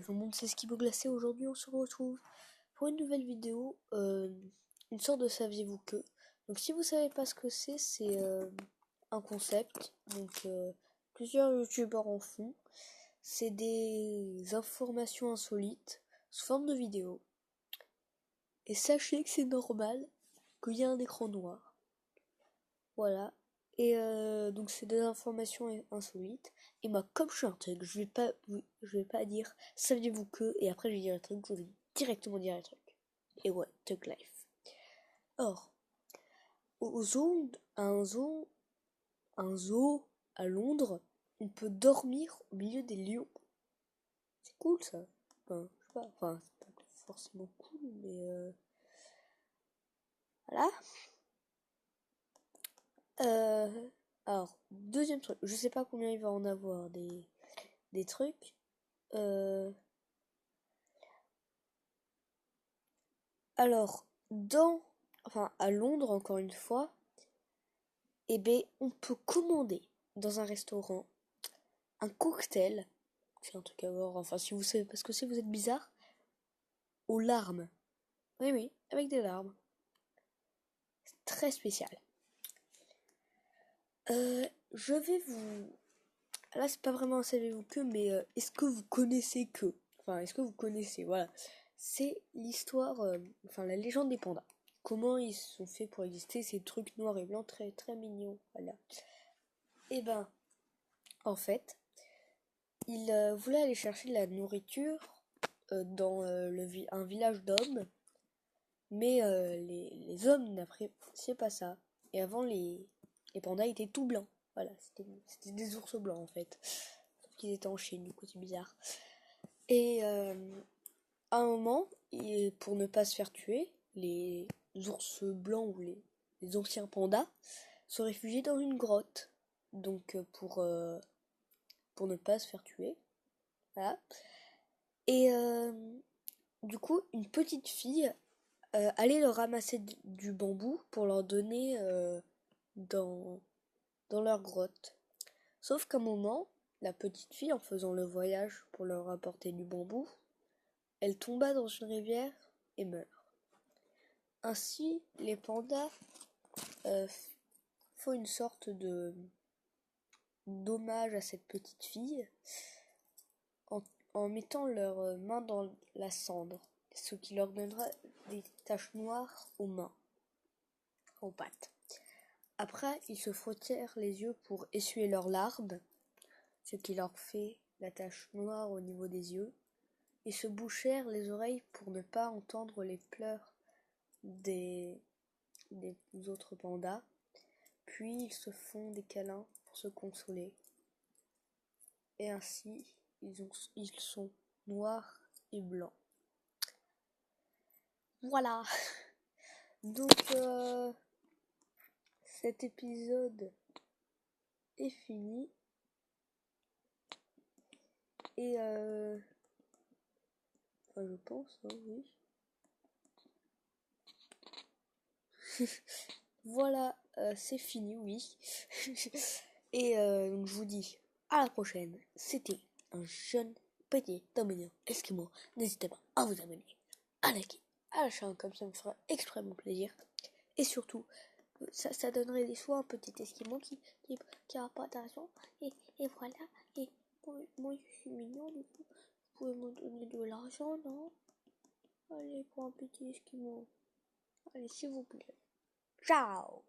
tout le monde, c'est Eskimo Glacé. Aujourd'hui, on se retrouve pour une nouvelle vidéo, une sorte de saviez-vous que. Donc, si vous savez pas ce que c'est un concept. Donc, plusieurs youtubeurs en font. C'est des informations insolites sous forme de vidéo. Et sachez que c'est normal qu'il y ait un écran noir. Voilà. Et donc c'est des informations insolites. Et moi, comme je suis un truc, je vais pas dire saviez-vous que, et après je vais dire un truc, je vais directement dire un truc. Et ouais, Tug Life. Or, un zoo à Londres, on peut dormir au milieu des lions. C'est cool ça. Enfin, je sais pas, enfin, c'est pas forcément cool, mais voilà. Alors, deuxième truc, je sais pas combien il va en avoir des trucs. Alors, à Londres, encore une fois, on peut commander dans un restaurant un cocktail, c'est un truc à voir, enfin, si vous savez pas ce que c'est, vous êtes bizarre, aux larmes. Oui, avec des larmes. C'est très spécial. Je vais vous... Là, c'est pas vraiment un savez-vous que, mais est-ce que vous connaissez que? Enfin, est-ce que vous connaissez, voilà. C'est l'histoire, la légende des pandas. Comment ils sont faits pour exister, ces trucs noirs et blancs très très mignons, voilà. Et en fait, ils voulaient aller chercher de la nourriture dans un village d'hommes, mais les hommes n'appréciaient pas ça. Et avant, les pandas étaient tout blancs. Voilà, c'était des ours blancs en fait. Sauf qu'ils étaient en Chine, du coup c'est bizarre. Et à un moment, pour ne pas se faire tuer, les ours blancs ou les anciens pandas se réfugiaient dans une grotte. Donc pour ne pas se faire tuer. Voilà. Et du coup, une petite fille allait leur ramasser du bambou pour leur donner dans leur grotte. Sauf qu'à un moment, la petite fille, en faisant le voyage pour leur apporter du bambou, elle tomba dans une rivière et meurt. Ainsi, les pandas font une sorte de d'hommage à cette petite fille en mettant leurs mains dans la cendre, ce qui leur donnera des taches noires aux mains, aux pattes. Après, ils se frottèrent les yeux pour essuyer leurs larmes, ce qui leur fait la tache noire au niveau des yeux, et se bouchèrent les oreilles pour ne pas entendre les pleurs des autres pandas. Puis ils se font des câlins pour se consoler. Et ainsi, ils sont noirs et blancs. Voilà. Donc, cet épisode est fini. Et je pense, hein, oui. Voilà, c'est fini, oui. Et donc je vous dis à la prochaine. C'était un jeune petit dominion Eskimo. N'hésitez pas à vous abonner, à liker, à lâcher un comme ça me fera extrêmement plaisir. Et surtout, ça donnerait des soins un petit Eskimo qui a pas d'argent. Et voilà. Et moi je suis mignon, du coup. Vous pouvez me donner de l'argent, non? Allez, pour un petit Eskimo. Allez, s'il vous plaît. Ciao!